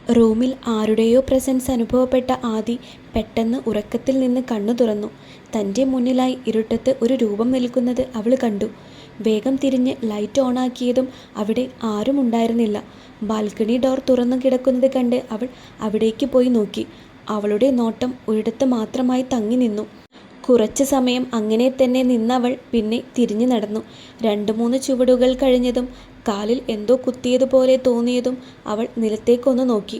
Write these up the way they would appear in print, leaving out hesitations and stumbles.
റൂമിൽ ആരുടെയോ പ്രസൻസ് അനുഭവപ്പെട്ട ആദി പെട്ടെന്ന് ഉറക്കത്തിൽ നിന്ന് കണ്ണു തുറന്നു. തൻ്റെ മുന്നിലായി ഇരുട്ടത്ത് ഒരു രൂപം നിൽക്കുന്നത് അവൾ കണ്ടു. വേഗം തിരിഞ്ഞ് ലൈറ്റ് ഓണാക്കിയതും അവിടെ ആരും ഉണ്ടായിരുന്നില്ല. ബാൽക്കണി ഡോർ തുറന്നു കിടക്കുന്നത് കണ്ട് അവൾ അവിടേക്ക് പോയി നോക്കി. അവളുടെ നോട്ടം ഒരിടത്ത് മാത്രമായി തങ്ങി നിന്നു. കുറച്ച് സമയം അങ്ങനെ തന്നെ നിന്നവൾ പിന്നെ തിരിഞ്ഞു നടന്നു. 2-3 ചുവടുകൾ കഴിഞ്ഞതും കാലിൽ എന്തോ കുത്തിയതുപോലെ തോന്നിയതും അവൾ നിലത്തേക്കൊന്ന് നോക്കി.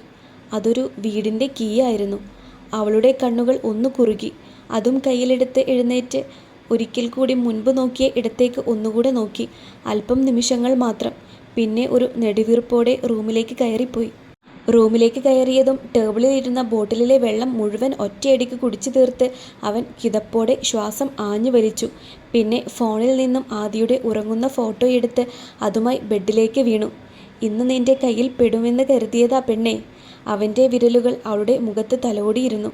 അതൊരു വീടിൻ്റെ കീയായിരുന്നു. അവളുടെ കണ്ണുകൾ ഒന്ന് കുറുകി. അതും കയ്യിലെടുത്ത് എഴുന്നേറ്റ് ഒരിക്കൽ കൂടി മുൻപ് നോക്കിയ ഇടത്തേക്ക് ഒന്നുകൂടെ നോക്കി. അല്പം നിമിഷങ്ങൾ മാത്രം. പിന്നെ ഒരു നെടുവീർപ്പോടെ റൂമിലേക്ക് കയറിപ്പോയി. റൂമിലേക്ക് കയറിയതും ടേബിളിൽ ഇരുന്ന ബോട്ടിലിലെ വെള്ളം മുഴുവൻ ഒറ്റയടിക്ക് കുടിച്ചു തീർത്ത് അവൻ കിതപ്പോടെ ശ്വാസം ആഞ്ഞു വലിച്ചു. പിന്നെ ഫോണിൽ നിന്നും ആദിയുടെ ഉറങ്ങുന്ന ഫോട്ടോ എടുത്ത് അതുമായി ബെഡിലേക്ക് വീണു. ഇന്ന് നിന്റെ കയ്യിൽ പെടുമെന്ന് കരുതിയതാ പെണ്ണേ. അവൻ്റെ വിരലുകൾ അവളുടെ മുഖത്ത് തലോടിയിരുന്നു.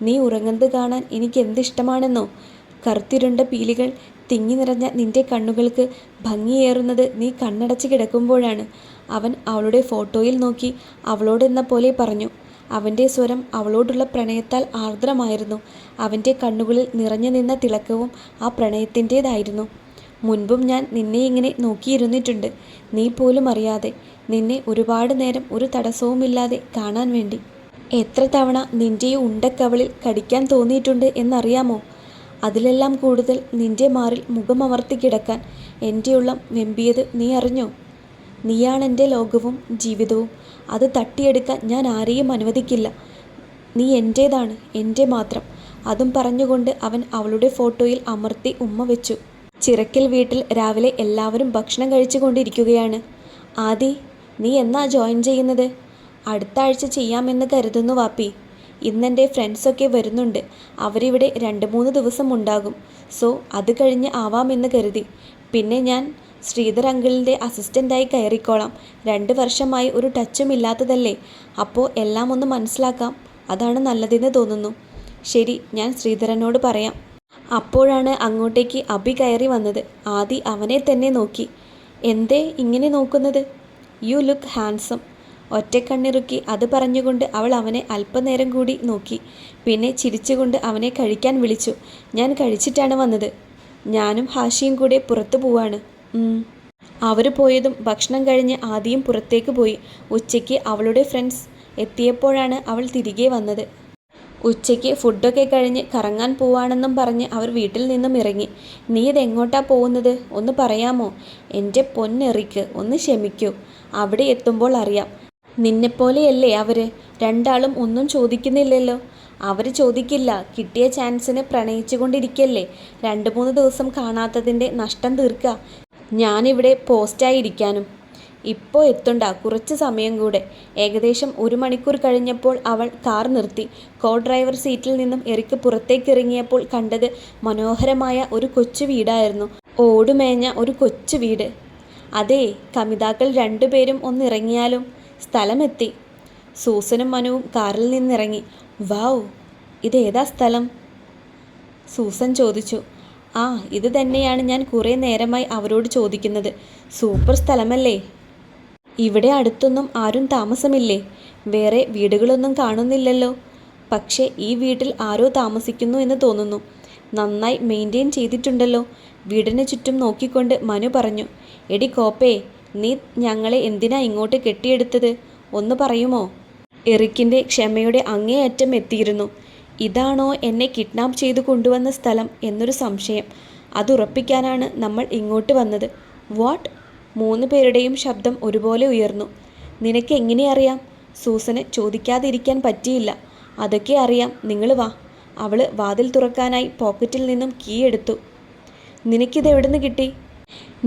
നീ ഉറങ്ങുന്നത് കാണാൻ എനിക്ക് എന്തിഷ്ടമാണെന്നോ. കറുത്തിരുണ്ട പീലികൾ തിങ്ങി നിറഞ്ഞ നിന്റെ കണ്ണുകൾക്ക് ഭംഗിയേറുന്നത് നീ കണ്ണടച്ച് കിടക്കുമ്പോഴാണ്. അവൻ അവളുടെ ഫോട്ടോയിൽ നോക്കി അവളോടെന്ന പോലെ പറഞ്ഞു. അവൻ്റെ സ്വരം അവളോടുള്ള പ്രണയത്താൽ ആർദ്രമായിരുന്നു. അവൻ്റെ കണ്ണുകളിൽ നിറഞ്ഞു നിന്ന തിളക്കവും ആ പ്രണയത്തിൻ്റേതായിരുന്നു. മുൻപും ഞാൻ നിന്നെ ഇങ്ങനെ നോക്കിയിരുന്നിട്ടുണ്ട്, നീ പോലും അറിയാതെ. നിന്നെ ഒരുപാട് നേരം ഒരു തടസ്സവുമില്ലാതെ കാണാൻ വേണ്ടി. എത്ര തവണ നിൻ്റെ ഈ ഉണ്ടക്കവളിൽ കടിക്കാൻ തോന്നിയിട്ടുണ്ട് എന്നറിയാമോ. അതിലെല്ലാം കൂടുതൽ നിന്റെ മാറിൽ മുഖമമർത്തി കിടക്കാൻ എൻ്റെ ഉള്ളം വെമ്പിയത് നീ അറിഞ്ഞോ. നീയാണെൻ്റെ ലോകവും ജീവിതവും. അത് തട്ടിയെടുക്കാൻ ഞാൻ ആരെയും അനുവദിക്കില്ല. നീ എൻ്റേതാണ്, എൻ്റെ മാത്രം. അതും പറഞ്ഞുകൊണ്ട് അവൻ അവളുടെ ഫോട്ടോയിൽ അമർത്തി ഉമ്മ വെച്ചു. ചിറക്കൽ വീട്ടിൽ രാവിലെ എല്ലാവരും ഭക്ഷണം കഴിച്ചു കൊണ്ടിരിക്കുകയാണ്. ആദി, നീ എന്നാ ജോയിൻ ചെയ്യുന്നത്? അടുത്ത ആഴ്ച ചെയ്യാമെന്ന് കരുതുന്നു വാപ്പി. ഇന്നെൻ്റെ ഫ്രണ്ട്സൊക്കെ വരുന്നുണ്ട്. അവരിവിടെ 2-3 ദിവസം ഉണ്ടാകും. സോ അത് കഴിഞ്ഞ് ആവാമെന്ന് കരുതി. പിന്നെ ഞാൻ ശ്രീധർ അങ്കിളിൻ്റെ അസിസ്റ്റൻ്റായി കയറിക്കോളാം. 2 വർഷമായി ഒരു ടച്ചും ഇല്ലാത്തതല്ലേ. അപ്പോൾ എല്ലാം ഒന്ന് മനസ്സിലാക്കാം. അതാണ് നല്ലതെന്ന് തോന്നുന്നു. ശരി, ഞാൻ ശ്രീധരനോട് പറയാം. അപ്പോഴാണ് അങ്ങോട്ടേക്ക് അഭി കയറി വന്നത്. ആദി അവനെ തന്നെ നോക്കി. എന്തേ ഇങ്ങനെ നോക്കുന്നത്? You look handsome. ഒറ്റക്കണ്ണിറുക്കി അത് പറഞ്ഞുകൊണ്ട് അവൾ അവനെ അല്പനേരം കൂടി നോക്കി. പിന്നെ ചിരിച്ചുകൊണ്ട് അവനെ കഴിക്കാൻ വിളിച്ചു. ഞാൻ കഴിച്ചിട്ടാണ് വന്നത്. ഞാനും ഹാഷിയും കൂടെ പുറത്തു പോവാണ്. അവർ പോയതും ഭക്ഷണം കഴിഞ്ഞ് ആദിയും പുറത്തേക്ക് പോയി. ഉച്ചയ്ക്ക് അവളുടെ ഫ്രണ്ട്സ് എത്തിയപ്പോഴാണ് അവൾ തിരികെ വന്നത്. ഉച്ചയ്ക്ക് ഫുഡൊക്കെ കഴിഞ്ഞ് കറങ്ങാൻ പോവാണെന്നും പറഞ്ഞ് അവർ വീട്ടിൽ നിന്നും ഇറങ്ങി. നീ ഇതെങ്ങോട്ടാ പോകുന്നത്? ഒന്ന് പറയാമോ? എൻ്റെ പൊന്നെറിക്ക്, ഒന്ന് ക്ഷമിക്കൂ. അവിടെ എത്തുമ്പോൾ അറിയാം. നിന്നെപ്പോലെയല്ലേ അവർ രണ്ടാളും ഒന്നും ചോദിക്കുന്നില്ലല്ലോ. അവർ ചോദിക്കില്ല. കിട്ടിയ ചാൻസിന് പ്രണയിച്ചു കൊണ്ടിരിക്കല്ലേ. 2-3 ദിവസം കാണാത്തതിൻ്റെ നഷ്ടം തീർക്കുക. ഞാനിവിടെ പോസ്റ്റായിരിക്കാനും. ഇപ്പോൾ എത്തണ്ട, കുറച്ച് സമയം കൂടെ. ഏകദേശം 1 മണിക്കൂർ കഴിഞ്ഞപ്പോൾ അവൾ കാർ നിർത്തി. കോ ഡ്രൈവർ സീറ്റിൽ നിന്നും എറിക്ക് പുറത്തേക്ക് ഇറങ്ങിയപ്പോൾ കണ്ടത് മനോഹരമായ ഒരു കൊച്ചു വീടായിരുന്നു. ഓടുമേഞ്ഞ ഒരു കൊച്ചു വീട്. അതേ, കമിതാക്കൾ 2 പേരും ഒന്നിറങ്ങിയാലും. സ്ഥലമെത്തി. സൂസനും മനുവും കാറിൽ നിന്നിറങ്ങി. വാവ്, ഇതേതാ സ്ഥലം? സൂസൻ ചോദിച്ചു. ആ, ഇത് തന്നെയാണ് ഞാൻ കുറേ നേരമായി അവരോട് ചോദിക്കുന്നത്. സൂപ്പർ സ്ഥലമല്ലേ. ഇവിടെ അടുത്തൊന്നും ആരും താമസമില്ലേ? വേറെ വീടുകളൊന്നും കാണുന്നില്ലല്ലോ. പക്ഷേ ഈ വീട്ടിൽ ആരോ താമസിക്കുന്നു എന്ന് തോന്നുന്നു. നന്നായി മെയിൻറ്റെയിൻ ചെയ്തിട്ടുണ്ടല്ലോ. വീടിന് ചുറ്റും നോക്കിക്കൊണ്ട് മനു പറഞ്ഞു. എടി കോപ്പേ, നീ ഞങ്ങളെ എന്തിനാ ഇങ്ങോട്ട് കെട്ടിയെടുത്തത്? ഒന്ന് പറയുമോ? എറിക്കിൻ്റെ ക്ഷമയുടെ അങ്ങേയറ്റം എത്തിയിരുന്നു. ഇതാണോ എന്നെ കിഡ്നാപ്പ് ചെയ്തു കൊണ്ടുവന്ന സ്ഥലം എന്നൊരു സംശയം. അതുറപ്പിക്കാനാണ് നമ്മൾ ഇങ്ങോട്ട് വന്നത്. വാട്ട്? 3 പേരുടെയും ശബ്ദം ഒരുപോലെ ഉയർന്നു. നിനക്ക് എങ്ങനെ അറിയാം? സൂസന് ചോദിക്കാതിരിക്കാൻ പറ്റിയില്ല. അതൊക്കെ അറിയാം, നിങ്ങൾ വാ. അവൾ വാതിൽ തുറക്കാനായി പോക്കറ്റിൽ നിന്നും കീ എടുത്തു. നിനക്കിതെവിടുന്ന് കിട്ടി?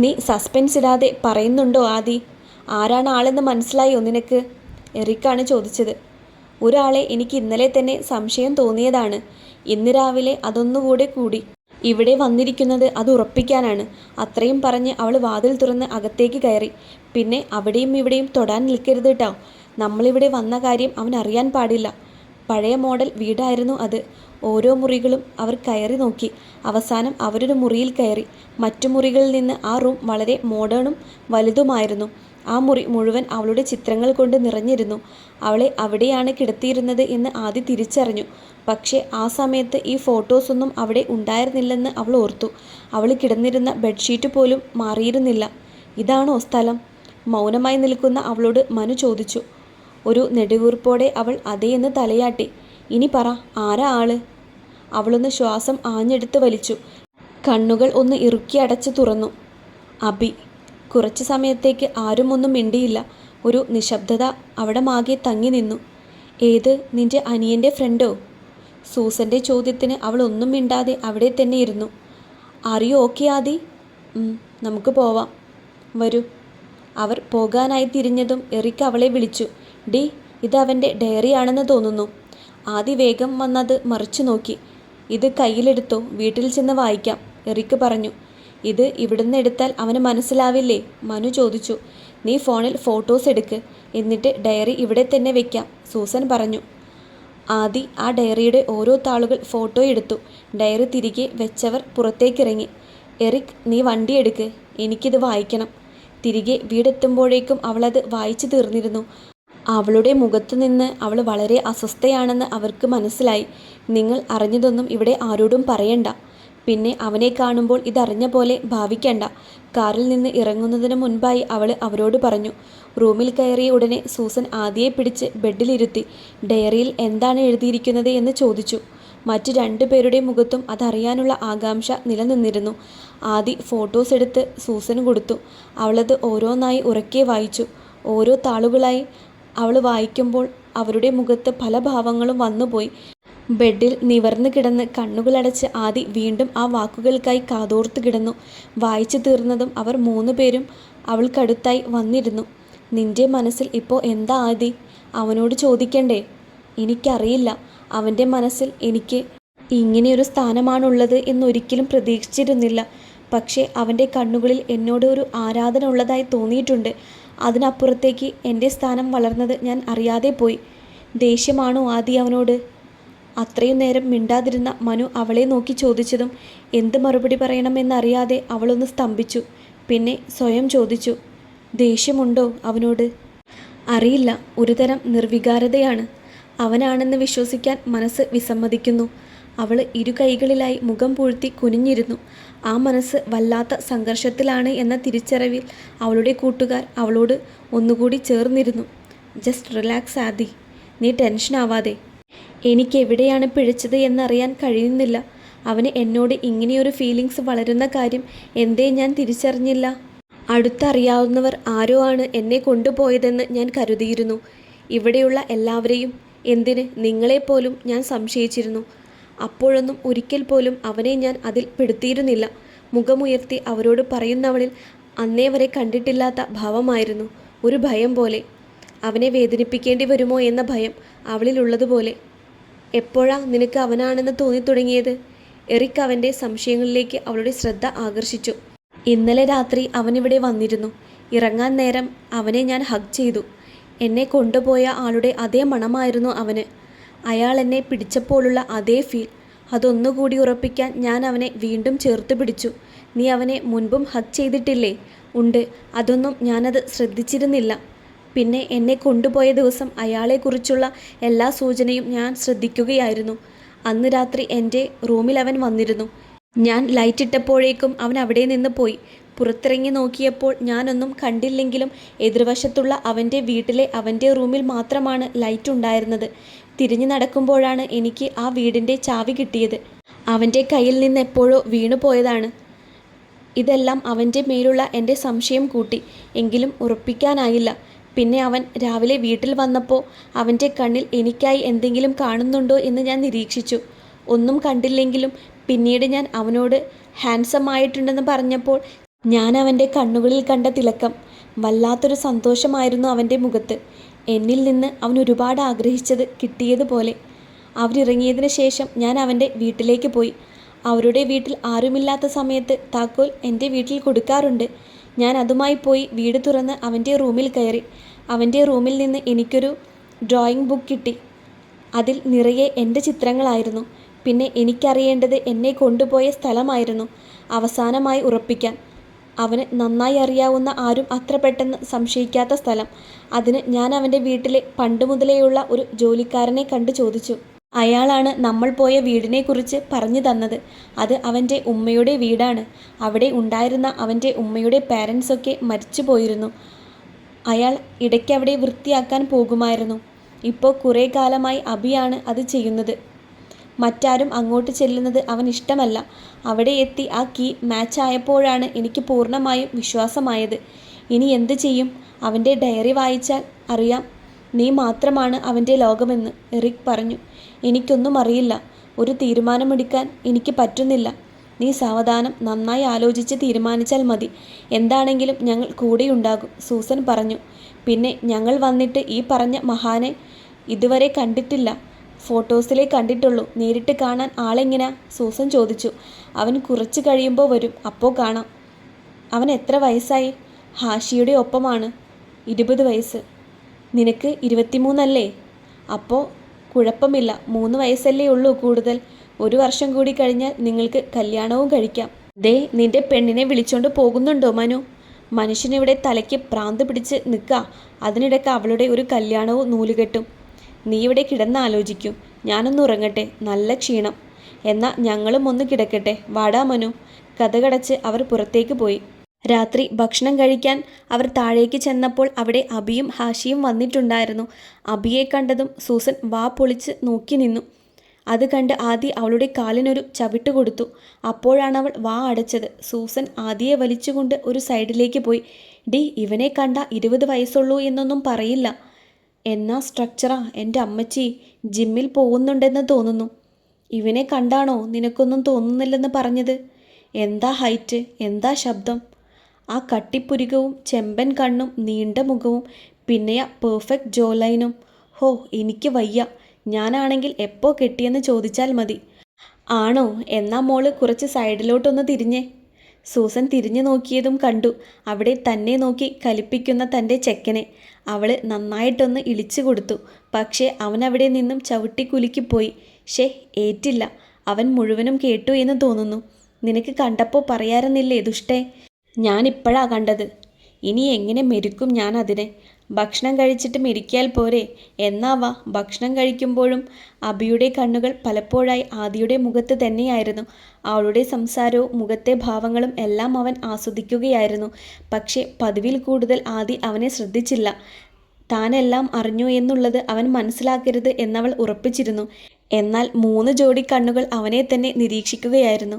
നീ സസ്പെൻസ് ഇടാതെ പറയുന്നുണ്ടോ ആദി? ആരാണ് ആളെന്ന് മനസ്സിലായോ നിനക്ക്? എറിക്കാണ് ചോദിച്ചത്. ഒരാളെ എനിക്ക് ഇന്നലെ തന്നെ സംശയം തോന്നിയതാണ്. ഇന്ന് രാവിലെ അതൊന്നുകൂടെ കൂടി. ഇവിടെ വന്നിരിക്കുന്നത് അത് ഉറപ്പിക്കാനാണ്. അത്രയും പറഞ്ഞ് അവൾ വാതിൽ തുറന്ന് അകത്തേക്ക് കയറി. പിന്നെ അവിടെയും ഇവിടെയും തൊടാൻ നിൽക്കരുത് കേട്ടോ. നമ്മളിവിടെ വന്ന കാര്യം അവൻ അറിയാൻ പാടില്ല. പഴയ മോഡൽ വീടായിരുന്നു അത്. ഓരോ മുറികളും അവർ കയറി നോക്കി. അവസാനം അവരൊരു മുറിയിൽ കയറി. മറ്റു മുറികളിൽ നിന്ന് ആ റൂം വളരെ മോഡേണും വലുതുമായിരുന്നു. ആ മുറി മുഴുവൻ അവളുടെ ചിത്രങ്ങൾ കൊണ്ട് നിറഞ്ഞിരുന്നു. അവളെ അവിടെയാണ് കിടത്തിയിരുന്നത് എന്ന് ആദി തിരിച്ചറിഞ്ഞു. പക്ഷേ ആ സമയത്ത് ഈ ഫോട്ടോസൊന്നും അവിടെ ഉണ്ടായിരുന്നില്ലെന്ന് അവൾ ഓർത്തു. അവൾ കിടന്നിരുന്ന ബെഡ്ഷീറ്റ് പോലും മാറിയിരുന്നില്ല. ഇതാണോ സ്ഥലം? മൗനമായി നിൽക്കുന്ന അവളോട് മനു ചോദിച്ചു. ഒരു നെടുവീർപ്പോടെ അവൾ അതേയെന്ന് തലയാട്ടി. ഇനി പറ, ആരാ ആള്? അവളൊന്ന് ശ്വാസം ആഞ്ഞെടുത്ത് വലിച്ചു. കണ്ണുകൾ ഒന്ന് ഇറുക്കി അടച്ച് തുറന്നു. അബി. കുറച്ച് സമയത്തേക്ക് ആരും ഒന്നും മിണ്ടിയില്ല. ഒരു നിശബ്ദത അവിടെ മാകെ തങ്ങി നിന്നു. ഏത്, നിന്റെ അനിയൻ്റെ ഫ്രണ്ടോ? സൂസൻ്റെ ചോദ്യത്തിന് അവൾ ഒന്നും മിണ്ടാതെ അവിടെ തന്നെ ഇരുന്നു. അറിയോ ഓക്കെ ആദി? നമുക്ക് പോവാം, വരൂ. അവർ പോകാനായി തിരിഞ്ഞതും എറിക്ക് അവളെ വിളിച്ചു. ഡി, ഇത് അവൻ്റെ ഡയറിയാണെന്ന് തോന്നുന്നു. ആദി വേഗം വന്നത് മറിച്ചു നോക്കി. ഇത് കയ്യിലെടുത്തോ, വീട്ടിൽ ചെന്ന് വായിക്കാം, എറിക്ക് പറഞ്ഞു. ഇത് ഇവിടുന്ന് എടുത്താൽ അവന് മനസ്സിലാവില്ലേ? മനു ചോദിച്ചു. നീ ഫോണിൽ ഫോട്ടോസ് എടുക്ക്, എന്നിട്ട് ഡയറി ഇവിടെ തന്നെ വെക്കാം, സൂസൻ പറഞ്ഞു. ആദി ആ ഡയറിയുടെ ഓരോ താളുകൾ ഫോട്ടോ എടുത്തു. ഡയറി തിരികെ വെച്ചവർ പുറത്തേക്കിറങ്ങി. എറിക്, നീ വണ്ടി എടുക്ക്, എനിക്കിത് വായിക്കണം. തിരികെ വീടെത്തുമ്പോഴേക്കും അവളത് വായിച്ചു തീർന്നിരുന്നു. അവളുടെ മുഖത്തു നിന്ന് അവൾ വളരെ അസ്വസ്ഥയാണെന്ന് അവർക്ക് മനസ്സിലായി. നിങ്ങൾ അറിഞ്ഞതൊന്നും ഇവിടെ ആരോടും പറയണ്ട. പിന്നെ അവനെ കാണുമ്പോൾ ഇതറിഞ്ഞ പോലെ ഭാവിക്കണ്ട. കാറിൽ നിന്ന് ഇറങ്ങുന്നതിന് മുൻപായി അവൾ അവരോട് പറഞ്ഞു. റൂമിൽ കയറിയ ഉടനെ സൂസൻ ആദിയെ പിടിച്ച് ബെഡിലിരുത്തി. ഡയറിയിൽ എന്താണ് എഴുതിയിരിക്കുന്നത് എന്ന് ചോദിച്ചു. മറ്റു 2 പേരുടെ മുഖത്തും അതറിയാനുള്ള ആകാംക്ഷ നിലനിന്നിരുന്നു. ആദി ഫോട്ടോസ് എടുത്ത് സൂസന് കൊടുത്തു. അവളത് ഓരോന്നായി ഉറക്കെ വായിച്ചു. ഓരോ താളുകളായി അവൾ വായിക്കുമ്പോൾ അവരുടെ മുഖത്ത് പല ഭാവങ്ങളും വന്നുപോയി. ബെഡിൽ നിവർന്നു കിടന്ന് കണ്ണുകളടച്ച് ആദി വീണ്ടും ആ വാക്കുകൾക്കായി കാതോർത്തു കിടന്നു. വായിച്ചു തീർന്നതും അവർ 3 പേരും അവൾക്കടുത്തായി വന്നിരുന്നു. നിന്റെ മനസ്സിൽ ഇപ്പോൾ എന്താ ആദി? അവനോട് ചോദിക്കണ്ടേ? എനിക്കറിയില്ല. അവൻ്റെ മനസ്സിൽ എനിക്ക് ഇങ്ങനെയൊരു സ്ഥാനമാണുള്ളത് എന്നൊരിക്കലും പ്രതീക്ഷിച്ചിരുന്നില്ല. പക്ഷേ അവൻ്റെ കണ്ണുകളിൽ എന്നോട് ഒരു ആരാധന ഉള്ളതായി തോന്നിയിട്ടുണ്ട്. അതിനപ്പുറത്തേക്ക് എൻ്റെ സ്ഥാനം വളർന്നത് ഞാൻ അറിയാതെ പോയി. ദേഷ്യമാണോ ആദി അവനോട്? അത്രയും നേരം മിണ്ടാതിരുന്ന മനു അവളെ നോക്കി ചോദിച്ചതും എന്ത് മറുപടി പറയണമെന്നറിയാതെ അവളൊന്ന് സ്തംഭിച്ചു. പിന്നെ സ്വയം ചോദിച്ചു, ദേഷ്യമുണ്ടോ അവനോട്? അറിയില്ല, ഒരുതരം നിർവികാരതയാണ്. അവനാണെന്ന് വിശ്വസിക്കാൻ മനസ്സ് വിസമ്മതിക്കുന്നു. അവൾ 2 കൈകളിലായി മുഖം പൂഴ്ത്തി കുനിഞ്ഞിരുന്നു. ആ മനസ്സ് വല്ലാത്ത സംഘർഷത്തിലാണ് എന്ന തിരിച്ചറിവിൽ അവളുടെ കൂട്ടുകാർ അവളോട് ഒന്നുകൂടി ചേർന്നിരുന്നു. ജസ്റ്റ് റിലാക്സ് ആദി, നീ ടെൻഷനാവാതെ. എനിക്കെവിടെയാണ് പിഴച്ചത് എന്നറിയാൻ കഴിയുന്നില്ല. അവന് എന്നോട് ഇങ്ങനെയൊരു ഫീലിങ്സ് വളരുന്ന കാര്യം എന്തേ ഞാൻ തിരിച്ചറിഞ്ഞില്ല? അടുത്തറിയാവുന്നവർ ആരോ ആണ് എന്നെ കൊണ്ടുപോയതെന്ന് ഞാൻ കരുതിയിരുന്നു. ഇവിടെയുള്ള എല്ലാവരെയും, എന്തിന് നിങ്ങളെപ്പോലും ഞാൻ സംശയിച്ചിരുന്നു. അപ്പോഴൊന്നും ഒരിക്കൽ പോലും അവനെ ഞാൻ അതിൽ പെടുത്തിയിരുന്നില്ല. മുഖമുയർത്തി അവരോട് പറയുന്നവളിൽ അന്നേ വരെ കണ്ടിട്ടില്ലാത്ത ഭാവമായിരുന്നു. ഒരു ഭയം പോലെ. അവനെ വേദനിപ്പിക്കേണ്ടി വരുമോ എന്ന ഭയം അവളിലുള്ളതുപോലെ. എപ്പോഴാ നിനക്ക് അവനാണെന്ന് തോന്നിത്തുടങ്ങിയത്? എറിക് അവൻ്റെ സംശയങ്ങളിലേക്ക് അവളുടെ ശ്രദ്ധ ആകർഷിച്ചു. ഇന്നലെ രാത്രി അവനിവിടെ വന്നിരുന്നു. ഇറങ്ങാൻ നേരം അവനെ ഞാൻ ഹഗ് ചെയ്തു. എന്നെ കൊണ്ടുപോയ ആളുടെ അതേ മണമായിരുന്നു അവന്. അയാൾ എന്നെ പിടിച്ചപ്പോഴുള്ള അതേ ഫീൽ. അതൊന്നുകൂടി ഉറപ്പിക്കാൻ ഞാൻ അവനെ വീണ്ടും ചേർത്ത് പിടിച്ചു. നീ അവനെ മുൻപും ഹഗ് ചെയ്തിട്ടില്ലേ? ഉണ്ട്. അതൊന്നും ഞാനത് ശ്രദ്ധിച്ചിരുന്നില്ല. പിന്നെ എന്നെ കൊണ്ടുപോയ ദിവസം അയാളെക്കുറിച്ചുള്ള എല്ലാ സൂചനയും ഞാൻ ശ്രദ്ധിക്കുകയായിരുന്നു. അന്ന് രാത്രി എൻ്റെ റൂമിൽ അവൻ വന്നിരുന്നു. ഞാൻ ലൈറ്റ് ഇട്ടപ്പോഴേക്കും അവൻ അവിടെ നിന്ന് പോയി. പുറത്തിറങ്ങി നോക്കിയപ്പോൾ ഞാനൊന്നും കണ്ടില്ലെങ്കിലും എതിർവശത്തുള്ള അവൻ്റെ വീട്ടിലെ അവൻ്റെ റൂമിൽ മാത്രമാണ് ലൈറ്റ് ഉണ്ടായിരുന്നത്. തിരിഞ്ഞു നടക്കുമ്പോഴാണ് എനിക്ക് ആ വീടിൻ്റെ ചാവി കിട്ടിയത്. അവൻ്റെ കയ്യിൽ നിന്ന് എപ്പോഴോ വീണു പോയതാണ്. ഇതെല്ലാം അവൻ്റെ മേലുള്ള എൻ്റെ സംശയം കൂട്ടി. എങ്കിലും ഉറപ്പിക്കാനായില്ല. പിന്നെ അവൻ രാവിലെ വീട്ടിൽ വന്നപ്പോൾ അവൻ്റെ കണ്ണിൽ എനിക്കായി എന്തെങ്കിലും കാണുന്നുണ്ടോ എന്ന് ഞാൻ നിരീക്ഷിച്ചു. ഒന്നും കണ്ടില്ലെങ്കിലും പിന്നീട് ഞാൻ അവനോട് ഹാൻസം ആയിട്ടുണ്ടെന്ന് പറഞ്ഞപ്പോൾ ഞാൻ അവൻ്റെ കണ്ണുകളിൽ കണ്ട തിളക്കം, വല്ലാത്തൊരു സന്തോഷമായിരുന്നു അവൻ്റെ മുഖത്ത്. എന്നിൽ നിന്ന് അവൻ ഒരുപാട് ആഗ്രഹിച്ചത് കിട്ടിയതുപോലെ. അവരിറങ്ങിയതിന് ശേഷം ഞാൻ അവൻ്റെ വീട്ടിലേക്ക് പോയി. അവരുടെ വീട്ടിൽ ആരുമില്ലാത്ത സമയത്ത് താക്കോൽ എൻ്റെ വീട്ടിൽ കൊടുക്കാറുണ്ട്. ഞാൻ അതുമായി പോയി വീട് തുറന്ന് അവൻ്റെ റൂമിൽ കയറി. അവൻ്റെ റൂമിൽ നിന്ന് എനിക്കൊരു ഡ്രോയിങ് ബുക്ക് കിട്ടി. അതിൽ നിറയെ എൻ്റെ ചിത്രങ്ങളായിരുന്നു. പിന്നെ എനിക്കറിയേണ്ടത് എന്നെ കൊണ്ടുപോയ സ്ഥലമായിരുന്നു അവസാനമായി ഉറപ്പിക്കാൻ. അവന് നന്നായി അറിയാവുന്ന ആരും അത്ര പെട്ടെന്ന് സംശയിക്കാത്ത സ്ഥലം. അതിന് ഞാൻ അവൻ്റെ വീട്ടിലെ പണ്ട് മുതലേയുള്ള ഒരു ജോലിക്കാരനെ കണ്ട് ചോദിച്ചു. അയാളാണ് നമ്മൾ പോയ വീടിനെക്കുറിച്ച് പറഞ്ഞു തന്നത്. അത് അവൻ്റെ ഉമ്മയുടെ വീടാണ്. അവിടെ ഉണ്ടായിരുന്ന അവൻ്റെ ഉമ്മയുടെ പാരൻസൊക്കെ മരിച്ചു പോയിരുന്നു. അയാൾ ഇടയ്ക്കവിടെ വൃത്തിയാക്കാൻ പോകുമായിരുന്നു. ഇപ്പോൾ കുറേ കാലമായി അബിയാണ് അത് ചെയ്യുന്നത്. മറ്റാരും അങ്ങോട്ട് ചെല്ലുന്നത് അവനിഷ്ടമല്ല. അവിടെ എത്തി ആ കീ മാച്ച് ആയപ്പോഴാണ് എനിക്ക് പൂർണ്ണമായും വിശ്വാസമായത്. ഇനി എന്ത് ചെയ്യും? അവൻ്റെ ഡയറി വായിച്ചാൽ അറിയാം നീ മാത്രമാണ് അവൻ്റെ ലോകമെന്ന് എറിക് പറഞ്ഞു. എനിക്കൊന്നും അറിയില്ല. ഒരു തീരുമാനമെടുക്കാൻ എനിക്ക് പറ്റുന്നില്ല. നീ സാവധാനം നന്നായി ആലോചിച്ച് തീരുമാനിച്ചാൽ മതി. എന്താണെങ്കിലും ഞങ്ങൾ കൂടെയുണ്ടാകും, സൂസൻ പറഞ്ഞു. പിന്നെ ഞങ്ങൾ വന്നിട്ട് ഈ പറഞ്ഞ മഹാനെ ഇതുവരെ കണ്ടിട്ടില്ല. ഫോട്ടോസിലേ കണ്ടിട്ടുള്ളൂ. നേരിട്ട് കാണാൻ ആളെങ്ങനാ? സൂസൻ ചോദിച്ചു. അവൻ കുറച്ച് കഴിയുമ്പോൾ വരും, അപ്പോൾ കാണാം. അവൻ എത്ര വയസ്സായി? ഹാഷിയുടെ ഒപ്പമാണ്. 20 വയസ്സ്. നിനക്ക് 23 അല്ലേ? അപ്പോൾ കുഴപ്പമില്ല, 3 വയസ്സല്ലേ ഉള്ളൂ കൂടുതൽ. 1 വർഷം കൂടി കഴിഞ്ഞാൽ നിങ്ങൾക്ക് കല്യാണവും കഴിക്കാം. ദേ നിന്റെ പെണ്ണിനെ വിളിച്ചോണ്ട് പോകുന്നുണ്ടോ മനു? മനുഷ്യനിവിടെ തലയ്ക്ക് പ്രാന്ത് പിടിച്ച് നിൽക്കുക. അതിനിടയ്ക്ക് അവളുടെ ഒരു കല്യാണവും നൂലുകെട്ടും. നീ ഇവിടെ കിടന്നാലോചിക്കും. ഞാനൊന്ന് ഉറങ്ങട്ടെ, നല്ല ക്ഷീണം. എന്നാൽ ഞങ്ങളും ഒന്ന് കിടക്കട്ടെ. വാടാ മനു. കഥകടച്ച് അവർ പുറത്തേക്ക് പോയി. രാത്രി ഭക്ഷണം കഴിക്കാൻ അവർ താഴേക്ക് ചെന്നപ്പോൾ അവിടെ അബിയും ഹാഷിയും വന്നിട്ടുണ്ടായിരുന്നു. അബിയെ കണ്ടതും സൂസൻ വാ പൊളിച്ച് നോക്കി നിന്നു. അത് കണ്ട് ആദി അവളുടെ കാലിനൊരു ചവിട്ട് കൊടുത്തു. അപ്പോഴാണ് അവൾ വാ അടച്ചത്. സൂസൻ ആദിയെ വലിച്ചുകൊണ്ട് ഒരു സൈഡിലേക്ക് പോയി. ഡി, ഇവനെ കണ്ട 20 വയസ്സുള്ളൂ എന്നൊന്നും പറയില്ല. എന്നാ സ്ട്രക്ചറാ എൻ്റെ അമ്മച്ചി. ജിമ്മിൽ പോകുന്നുണ്ടെന്ന് തോന്നുന്നു. ഇവനെ കണ്ടാണോ നിനക്കൊന്നും തോന്നുന്നില്ലെന്ന് പറഞ്ഞത്? എന്താ ഹൈറ്റ്, എന്താ ശബ്ദം. ആ കട്ടിപ്പുരികവും ചെമ്പൻ കണ്ണും നീണ്ട മുഖവും പിന്നെയാ പെർഫെക്റ്റ് ജോ ലൈനും. ഹോ, എനിക്ക് വയ്യ. ഞാനാണെങ്കിൽ എപ്പോൾ കെട്ടിയെന്ന് ചോദിച്ചാൽ മതി. ആണോ? എന്നാ മോള് കുറച്ച് സൈഡിലോട്ടൊന്ന് തിരിഞ്ഞേ. സൂസൻ തിരിഞ്ഞു നോക്കിയതും കണ്ടു അവിടെ തന്നെ നോക്കി കലിപ്പിക്കുന്ന തൻ്റെ ചെക്കനെ. അവൾ നന്നായിട്ടൊന്ന് ഇളിച്ചു കൊടുത്തു. പക്ഷേ അവനവിടെ നിന്നും ചവിട്ടിക്കുലുക്കിപ്പോയി. ഏറ്റില്ല. അവൻ മുഴുവനും കേട്ടു എന്ന് തോന്നുന്നു. നിനക്ക് കണ്ടപ്പോൾ പറയാറുന്നില്ലേ ദുഷ്ടേ? ഞാനിപ്പോഴാ കണ്ടത്. ഇനി എങ്ങനെ മെരുക്കും ഞാൻ അതിനെ? ഭക്ഷണം കഴിച്ചിട്ട് മെരുക്കിയാൽ പോരെ? എന്നാവാ. ഭക്ഷണം കഴിക്കുമ്പോഴും അബിയുടെ കണ്ണുകൾ പലപ്പോഴായി ആദിയുടെ മുഖത്ത് തന്നെയായിരുന്നു. അവളുടെ സംസാരവും മുഖത്തെ ഭാവങ്ങളും എല്ലാം അവൻ ആസ്വദിക്കുകയായിരുന്നു. പക്ഷേ പതിവിൽ കൂടുതൽ ആദി അവനെ ശ്രദ്ധിച്ചില്ല. താനെല്ലാം അറിഞ്ഞു എന്നുള്ളത് അവൻ മനസ്സിലാക്കരുത് എന്നവൾ ഉറപ്പിച്ചിരുന്നു. എന്നാൽ 3 ജോഡി കണ്ണുകൾ അവനെ തന്നെ നിരീക്ഷിക്കുകയായിരുന്നു.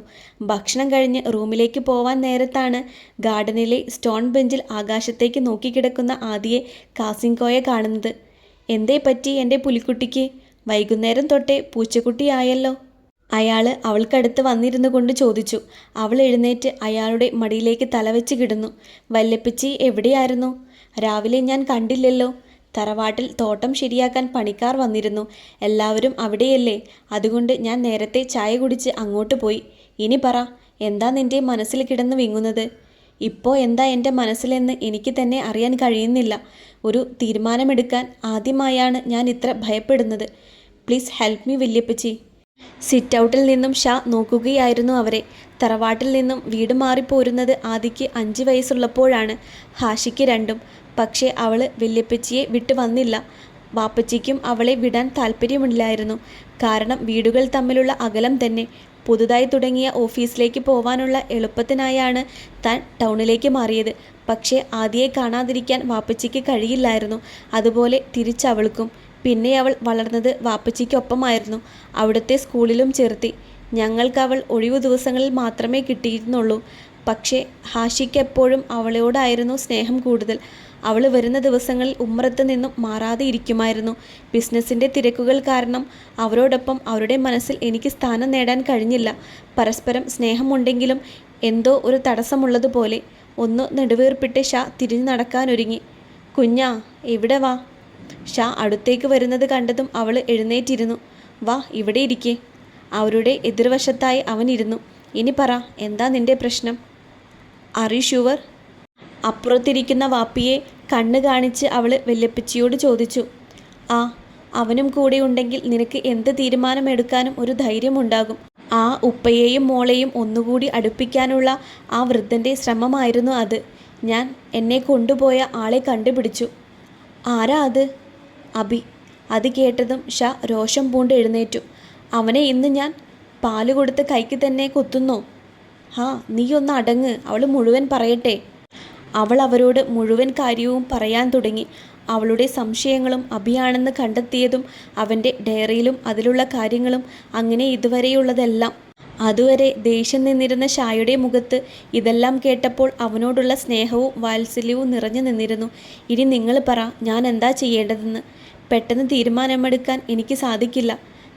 ഭക്ഷണം കഴിഞ്ഞ് റൂമിലേക്ക് പോവാൻ നേരത്താണ് ഗാർഡനിലെ സ്റ്റോൺ ബെഞ്ചിൽ ആകാശത്തേക്ക് നോക്കിക്കിടക്കുന്ന ആദിയെ കാസിങ്കോയെ കാണുന്നത്. എന്തേ പറ്റി എൻ്റെ പുലിക്കുട്ടിക്ക്? വൈകുന്നേരം തൊട്ടേ പൂച്ചക്കുട്ടിയായല്ലോ. അയാൾ അവൾക്കടുത്ത് വന്നിരുന്നു കൊണ്ട് ചോദിച്ചു. അവൾ എഴുന്നേറ്റ് അയാളുടെ മടിയിലേക്ക് തലവെച്ച് കിടന്നു. വല്യപ്പച്ചി എവിടെയായിരുന്നു? രാവിലെ ഞാൻ കണ്ടില്ലല്ലോ. തറവാട്ടിൽ തോട്ടം ശരിയാക്കാൻ പണിക്കാർ വന്നിരുന്നു. എല്ലാവരും അവിടെയല്ലേ. അതുകൊണ്ട് ഞാൻ നേരത്തെ ചായ കുടിച്ച് അങ്ങോട്ട് പോയി. ഇനി പറ, എന്താ നിൻ്റെ മനസ്സിൽ കിടന്ന് വിങ്ങുന്നത്? ഇപ്പോൾ എന്താ എൻ്റെ മനസ്സിലെന്ന് എനിക്ക് തന്നെ അറിയാൻ കഴിയുന്നില്ല. ഒരു തീരുമാനമെടുക്കാൻ ആദ്യമായാണ് ഞാൻ ഇത്ര ഭയപ്പെടുന്നത്. പ്ലീസ് ഹെൽപ്പ് മീ വല്യപ്പച്ചി. സിറ്റൗട്ടിൽ നിന്നും ഷാ നോക്കുകയായിരുന്നു അവരെ. തറവാട്ടിൽ നിന്നും വീട് മാറിപ്പോരുന്നത് ആദിക്ക് 5 വയസ്സുള്ളപ്പോഴാണ്. ഹാഷിക്ക് 2. പക്ഷേ അവൾ വല്യപ്പച്ചിയെ വിട്ട് വന്നില്ല. വാപ്പച്ചിക്കും അവളെ വിടാൻ താല്പര്യമില്ലായിരുന്നു. കാരണം വീടുകൾ തമ്മിലുള്ള അകലം തന്നെ. പുതുതായി തുടങ്ങിയ ഓഫീസിലേക്ക് പോവാനുള്ള എളുപ്പത്തിനായാണ് താൻ ടൗണിലേക്ക് മാറിയത്. പക്ഷേ ആദിയെ കാണാതിരിക്കാൻ വാപ്പച്ചിക്ക് കഴിയില്ലായിരുന്നു. അതുപോലെ തിരിച്ചവൾക്കും. പിന്നെ അവൾ വളർന്നത് വാപ്പച്ചിക്കൊപ്പമായിരുന്നു. അവിടുത്തെ സ്കൂളിലും ചേർത്തി. ഞങ്ങൾക്കവൾ ഒഴിവു ദിവസങ്ങളിൽ മാത്രമേ കിട്ടിയിരുന്നുള്ളൂ. പക്ഷേ ഹാഷിക്കെപ്പോഴും അവളോടായിരുന്നു സ്നേഹം കൂടുതൽ. അവൾ വരുന്ന ദിവസങ്ങളിൽ ഉമ്മറത്ത് നിന്നും മാറാതെ ഇരിക്കുമായിരുന്നു. ബിസിനസ്സിൻ്റെ തിരക്കുകൾ കാരണം അവരോടൊപ്പം അവരുടെ മനസ്സിൽ എനിക്ക് സ്ഥാനം നേടാൻ കഴിഞ്ഞില്ല. പരസ്പരം സ്നേഹമുണ്ടെങ്കിലും എന്തോ ഒരു തടസ്സമുള്ളതുപോലെ. ഒന്ന് നെടുവീർപ്പിട്ട് ഷാ തിരിഞ്ഞു നടക്കാനൊരുങ്ങി. കുഞ്ഞാ, ഇവിടെ വാ. ഷാ അടുത്തേക്ക് വരുന്നത് കണ്ടതും അവൾ എഴുന്നേറ്റിരുന്നു. വാ, ഇവിടെ ഇരിക്കേ. അവരുടെ എതിർവശത്തായി അവനിരുന്നു. ഇനി പറ, എന്താ നിന്റെ പ്രശ്നം? Are you sure? അപ്പുറത്തിരിക്കുന്ന വാപ്പിയെ കണ്ണ് കാണിച്ച് അവൾ വല്യപ്പച്ചിയോട് ചോദിച്ചു. ആ, അവനും കൂടെ ഉണ്ടെങ്കിൽ നിനക്ക് എന്ത് തീരുമാനമെടുക്കാനും ഒരു ധൈര്യമുണ്ടാകും. ആ ഉപ്പയെയും മോളെയും ഒന്നുകൂടി അടുപ്പിക്കാനുള്ള ആ വൃദ്ധൻ്റെ ശ്രമമായിരുന്നു അത്. ഞാൻ എന്നെ കൊണ്ടുപോയ ആളെ കണ്ടുപിടിച്ചു. ആരാ അത്? അബി. അത് കേട്ടതും ഷാ രോഷം പൂണ്ട് എഴുന്നേറ്റു. അവനെ ഇന്ന് ഞാൻ പാല് കൊടുത്ത് കൈക്ക് തന്നെ കൊത്തുന്നോ? ഹാ, നീ ഒന്ന് അടങ്ങ്, അവൾ മുഴുവൻ പറയട്ടെ. അവൾ അവരോട് മുഴുവൻ കാര്യവും പറയാൻ തുടങ്ങി. അവളുടെ സംശയങ്ങളും അഭിയാണെന്ന് കണ്ടെത്തിയതും അവൻ്റെ ഡയറിയിലും അതിലുള്ള കാര്യങ്ങളും അങ്ങനെ ഇതുവരെയുള്ളതെല്ലാം. അതുവരെ ദേഷ്യം നിന്നിരുന്ന ഷായുടെ മുഖത്ത് ഇതെല്ലാം കേട്ടപ്പോൾ അവനോടുള്ള സ്നേഹവും വാത്സല്യവും നിറഞ്ഞു നിന്നിരുന്നു. ഇനി നിങ്ങൾ പറ, ഞാൻ എന്താ ചെയ്യേണ്ടതെന്ന്. പെട്ടെന്ന് തീരുമാനമെടുക്കാൻ എനിക്ക് സാധിക്കില്ല.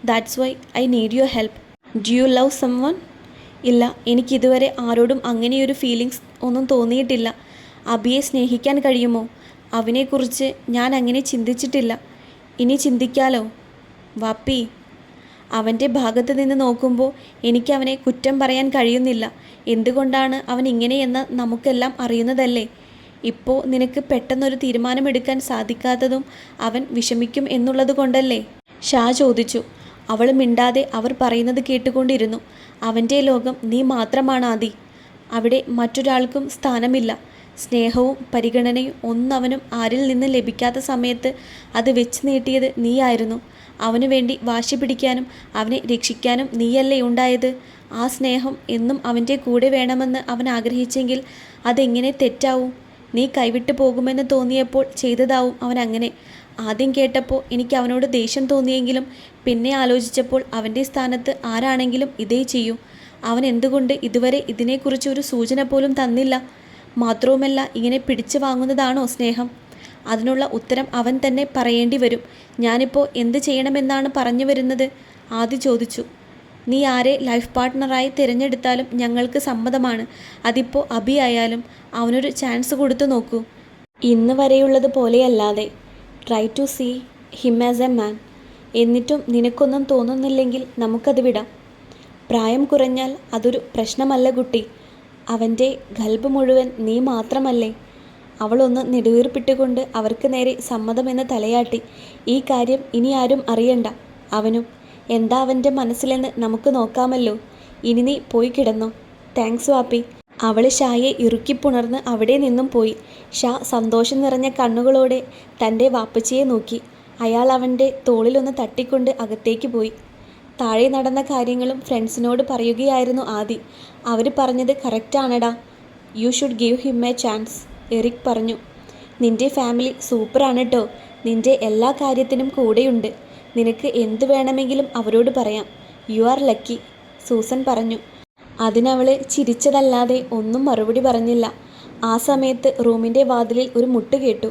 That's why I need your help. Do you love someone? ഇല്ല, എനിക്കിതുവരെ ആരോടും അങ്ങനെയൊരു ഫീലിങ്സ് ഒന്നും തോന്നിയിട്ടില്ല. അബിയെ സ്നേഹിക്കാൻ കഴിയുമോ? അവനെക്കുറിച്ച് ഞാൻ അങ്ങനെ ചിന്തിച്ചിട്ടില്ല. ഇനി ചിന്തിക്കാലോ വാപ്പി. അവൻ്റെ ഭാഗത്ത് നിന്ന് നോക്കുമ്പോൾ എനിക്കവനെ കുറ്റം പറയാൻ കഴിയുന്നില്ല. എന്തുകൊണ്ടാണ് അവൻ ഇങ്ങനെയെന്ന് നമുക്കെല്ലാം അറിയുന്നതല്ലേ. ഇപ്പോൾ നിനക്ക് പെട്ടെന്നൊരു തീരുമാനമെടുക്കാൻ സാധിക്കാത്തതും അവൻ വിഷമിക്കും എന്നുള്ളത് കൊണ്ടല്ലേ? ഷാ ചോദിച്ചു. അവൾ മിണ്ടാതെ അവർ പറയുന്നത് കേട്ടുകൊണ്ടിരുന്നു. അവൻ്റെ ലോകം നീ മാത്രമാണ് ആദി. അവിടെ മറ്റൊരാൾക്കും സ്ഥാനമില്ല. സ്നേഹവും പരിഗണനയും ഒന്നവനും ആരിൽ നിന്ന് ലഭിക്കാത്ത സമയത്ത് അത് വെച്ച് നീട്ടിയത് നീയായിരുന്നു. അവനു വേണ്ടി വാശി പിടിക്കാനും അവനെ രക്ഷിക്കാനും നീയല്ലേ ഉണ്ടായത്. ആ സ്നേഹം എന്നും അവൻ്റെ കൂടെ വേണമെന്ന് അവൻ ആഗ്രഹിച്ചെങ്കിൽ അതെങ്ങനെ തെറ്റാവും? നീ കൈവിട്ടു പോകുമെന്ന് തോന്നിയപ്പോൾ ചെയ്തതാവും അവൻ അങ്ങനെ. ആദ്യം കേട്ടപ്പോൾ എനിക്ക് അവനോട് ദേഷ്യം തോന്നിയെങ്കിലും പിന്നെ ആലോചിച്ചപ്പോൾ അവൻ്റെ സ്ഥാനത്ത് ആരാണെങ്കിലും ഇതേ ചെയ്യൂ. അവൻ എന്തുകൊണ്ട് ഇതുവരെ ഇതിനെക്കുറിച്ച് ഒരു സൂചന പോലും തന്നില്ല? മാത്രവുമല്ല, ഇങ്ങനെ പിടിച്ചു വാങ്ങുന്നതാണോ സ്നേഹം? അതിനുള്ള ഉത്തരം അവൻ തന്നെ പറയേണ്ടി വരും. ഞാനിപ്പോൾ എന്ത് ചെയ്യണമെന്നാണ് പറഞ്ഞു വരുന്നത്? ആദി ചോദിച്ചു. നീ ആരെ ലൈഫ് പാർട്ട്ണറായി തിരഞ്ഞെടുത്താലും ഞങ്ങൾക്ക് സമ്മതമാണ്. അതിപ്പോൾ അബി ആയാലും. അവനൊരു ചാൻസ് കൊടുത്തു നോക്കൂ. ഇന്ന് വരെയുള്ളത് പോലെയല്ലാതെ. Try to see him as a man. എന്നിട്ടും നിനക്കൊന്നും തോന്നുന്നില്ലെങ്കിൽ നമുക്കത് വിടാം. പ്രായം കുറഞ്ഞാൽ അതൊരു പ്രശ്നമല്ല കുട്ടി. അവൻ്റെ ഖൽബ് മുഴുവൻ നീ മാത്രമല്ലേ. അവളൊന്ന് നെടുവീർപ്പിട്ടുകൊണ്ട് അവർക്ക് നേരെ സമ്മതമെന്ന് തലയാട്ടി. ഈ കാര്യം ഇനി ആരും അറിയണ്ട. അവനും എന്താ അവൻ്റെ മനസ്സിലെന്ന് നമുക്ക് നോക്കാമല്ലോ. ഇനി നീ പോയി കിടന്നോ. താങ്ക്സ് വാപ്പി. അവൾ ഷായെ ഇറുക്കിപ്പുണർന്ന് അവിടെ നിന്നും പോയി. ഷാ സന്തോഷം നിറഞ്ഞ കണ്ണുകളോടെ തൻ്റെ വാപ്പച്ചിയെ നോക്കി. അയാൾ അവൻ്റെ തോളിലൊന്ന് തട്ടിക്കൊണ്ട് അകത്തേക്ക് പോയി. താഴെ നടന്ന കാര്യങ്ങളും ഫ്രണ്ട്സിനോട് പറയുകയായിരുന്നു ആദി. അവർ പറഞ്ഞത് കറക്റ്റാണടാ. You should give him a chance. Eric പറഞ്ഞു. നിൻ്റെ ഫാമിലി സൂപ്പറാണ് കേട്ടോ. നിൻ്റെ എല്ലാ കാര്യത്തിനും കൂടെയുണ്ട്. നിനക്ക് എന്തു വേണമെങ്കിലും അവരോട് പറയാം. യു ആർ ലക്കി, സൂസൻ പറഞ്ഞു. അതിനവൾ ചിരിച്ചതല്ലാതെ ഒന്നും മറുപടി പറഞ്ഞില്ല. ആ സമയത്ത് റൂമിൻ്റെ വാതിലിൽ ഒരു മുട്ട് കേട്ടു.